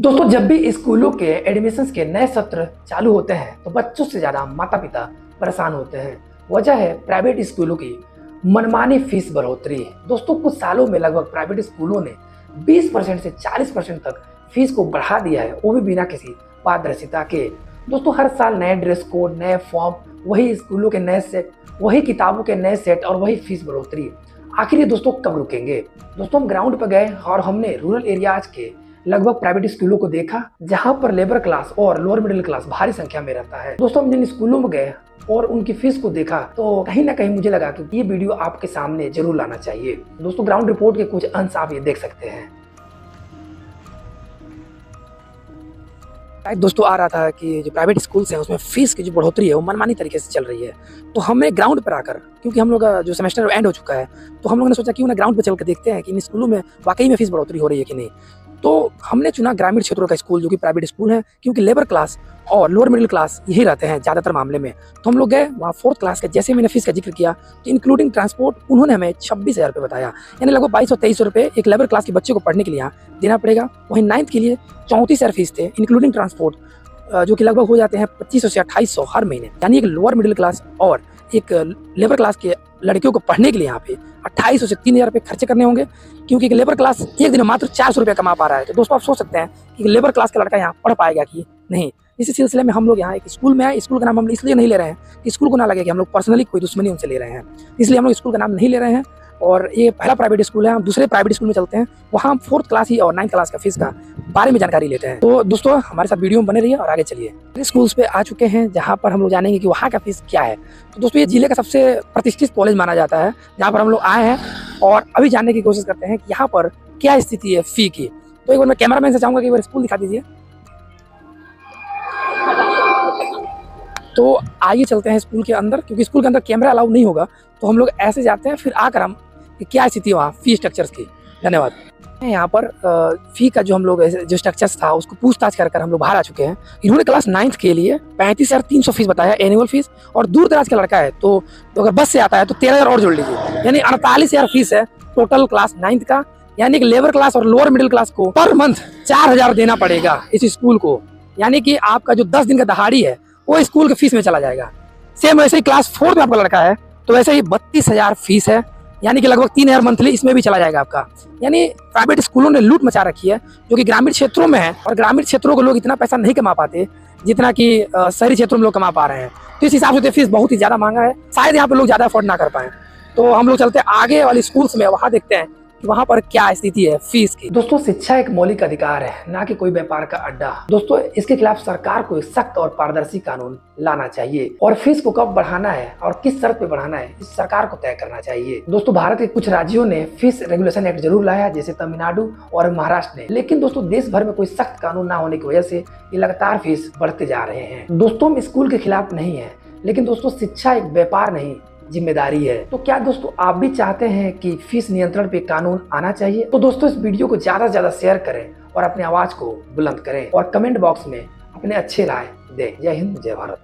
दोस्तों, जब भी स्कूलों के एडमिशन्स के नए सत्र चालू होते हैं तो बच्चों से ज़्यादा माता पिता परेशान होते हैं। वजह है प्राइवेट स्कूलों की मनमानी फीस बढ़ोतरी। दोस्तों, कुछ सालों में लगभग प्राइवेट स्कूलों ने 20% से 40% तक फीस को बढ़ा दिया है, वो भी बिना किसी पारदर्शिता के। दोस्तों, हर साल नए ड्रेस कोड, नए फॉर्म, वही स्कूलों के नए सेट, वही किताबों के नए सेट और वही फीस बढ़ोतरी। आखिर ये दोस्तों कब रुकेंगे? दोस्तों, हम ग्राउंड पर गए और हमने रूरल एरियाज के लगभग प्राइवेट स्कूलों को देखा जहां पर लेबर क्लास और लोअर मिडिल क्लास भारी संख्या में रहता है। दोस्तों, हम जिन स्कूलों में गए और उनकी फीस को देखा तो कहीं ना कहीं मुझे लगा कि ये वीडियो आपके सामने जरूर लाना चाहिए। दोस्तों, ग्राउंड रिपोर्ट के कुछ अंश आप ये देख सकते हैं। दोस्तों, आ रहा था कि जो प्राइवेट स्कूल्स हैं उसमें फीस की जो बढ़ोतरी है वो मनमानी तरीके से चल रही है। तो हमें ग्राउंड पर आकर, क्योंकि हम लोग का जो सेमेस्टर एंड हो चुका है, तो हम लोगों ने सोचा क्यों ना ग्राउंड पर चल कर देखते हैं कि इन स्कूलों में वाकई में फीस बढ़ोतरी हो रही है कि नहीं। तो हमने चुना ग्रामीण क्षेत्रों का स्कूल जो कि प्राइवेट स्कूल है, क्योंकि लेबर क्लास और लोअर मिडिल क्लास यही रहते हैं ज़्यादातर मामले में। तो हम लोग गए वहाँ 4th क्लास के, जैसे मैंने फीस का जिक्र किया तो इंक्लूडिंग ट्रांसपोर्ट उन्होंने हमें 26,000 रुपये बताया, यानी लगभग 2200-2300 रुपये एक लेबर क्लास के बच्चे को पढ़ने के लिए यहाँ देना पड़ेगा। वहीं 9th के लिए 34,000 फीस थे इंक्लूडिंग ट्रांसपोर्ट, जो कि लगभग हो जाते हैं 2500 से 2800 हर महीने। यानी एक लोअर मिडिल क्लास और एक लेबर क्लास के लड़कियों को पढ़ने के लिए यहाँ पे 2800 से 3,000 रुपये खर्चे करने होंगे, क्योंकि एक लेबर क्लास एक दिन में मात्र 400 रुपये कमा पा रहा है। तो दोस्तों, आप सोच सकते हैं कि लेबर क्लास का लड़का यहाँ पढ़ पाएगा कि नहीं। इसी सिलसिले में हम लोग यहाँ एक स्कूल में आए। स्कूल का नाम हम इसलिए नहीं ले रहे हैं कि स्कूल को ना लगे कि हम लोग पर्सनली कोई दुश्मनी उनसे ले रहे हैं, इसलिए हम लोग स्कूल का नाम नहीं ले रहे हैं। और ये पहला प्राइवेट स्कूल है। हम दूसरे प्राइवेट स्कूल में चलते हैं, वहाँ हम 4th क्लास ही और 9th क्लास का फीस का बारे में जानकारी लेते हैं। तो दोस्तों, हमारे साथ वीडियो में बने रहिए और आगे चलिए। स्कूल्स पे आ चुके हैं जहाँ पर हम लोग जानेंगे कि वहाँ का फीस क्या है। तो दोस्तों, ये जिले का सबसे प्रतिष्ठित कॉलेज माना जाता है जहाँ पर हम लोग आए हैं और अभी जानने की कोशिश करते हैं कि यहाँ पर क्या स्थिति है फ़ी की। तो एक बार मैं कैमरामैन से चाहूँगा कि एक बार स्कूल दिखा दीजिए। तो आइए चलते हैं स्कूल के अंदर, क्योंकि स्कूल के अंदर कैमरा अलाउ नहीं होगा। तो हम लोग ऐसे जाते हैं, फिर आकर हम कि क्या स्थिति है वहाँ फी स्ट्रक्चर्स की। धन्यवाद। यहाँ पर फी का जो हम लोग जो स्ट्रक्चर्स था उसको पूछताछ कर हम लोग बाहर आ चुके हैं। इन्होंने क्लास 9th के लिए 35,300 फीस बताया एनुअल फीस, और दूर दराज का लड़का है तो अगर बस से आता है तो 13,000 और जोड़ लीजिए, यानी 48,000 फीस है टोटल क्लास 9th का। यानी कि लेबर क्लास और लोअर मिडिल क्लास को पर मंथ 4,000 देना पड़ेगा इस स्कूल को। यानी कि आपका जो 10 दिन का दहाड़ी है वो स्कूल के फीस में चला जाएगा। सेम वैसे ही क्लास 4 में आपका लड़का है तो वैसे ही 32,000 फीस है, यानी कि लगभग 3,000 मंथली इसमें भी चला जाएगा आपका। यानी प्राइवेट स्कूलों ने लूट मचा रखी है, जो कि ग्रामीण क्षेत्रों में है, और ग्रामीण क्षेत्रों को लोग इतना पैसा नहीं कमा पाते जितना कि शहरी क्षेत्रों में लोग कमा पा रहे हैं। तो इस हिसाब से फीस बहुत ही ज़्यादा महंगा है, शायद यहाँ पे लोग ज़्यादा अफोर्ड ना कर पाए। तो हम लोग चलते हैं आगे वाले स्कूल्स में, वहाँ देखते हैं कि वहाँ पर क्या स्थिति है फीस की। दोस्तों, शिक्षा एक मौलिक अधिकार है, ना कि कोई व्यापार का अड्डा। दोस्तों, इसके खिलाफ सरकार को एक सख्त और पारदर्शी कानून लाना चाहिए, और फीस को कब बढ़ाना है और किस शर्त पे बढ़ाना है इस सरकार को तय करना चाहिए। दोस्तों, भारत के कुछ राज्यों ने फीस रेगुलेशन एक्ट जरूर लाया, जैसे तमिलनाडु और महाराष्ट्र ने, लेकिन दोस्तों देश भर में कोई सख्त कानून ना होने की वजह से ये लगातार फीस बढ़ते जा रहे हैं। दोस्तों, हम स्कूल के खिलाफ नहीं है, लेकिन दोस्तों शिक्षा एक व्यापार नहीं जिम्मेदारी है। तो क्या दोस्तों आप भी चाहते हैं कि फीस नियंत्रण पे कानून आना चाहिए? तो दोस्तों, इस वीडियो को ज्यादा से ज्यादा शेयर करें और अपनी आवाज को बुलंद करें, और कमेंट बॉक्स में अपने अच्छे राय दें। जय हिंद, जय भारत।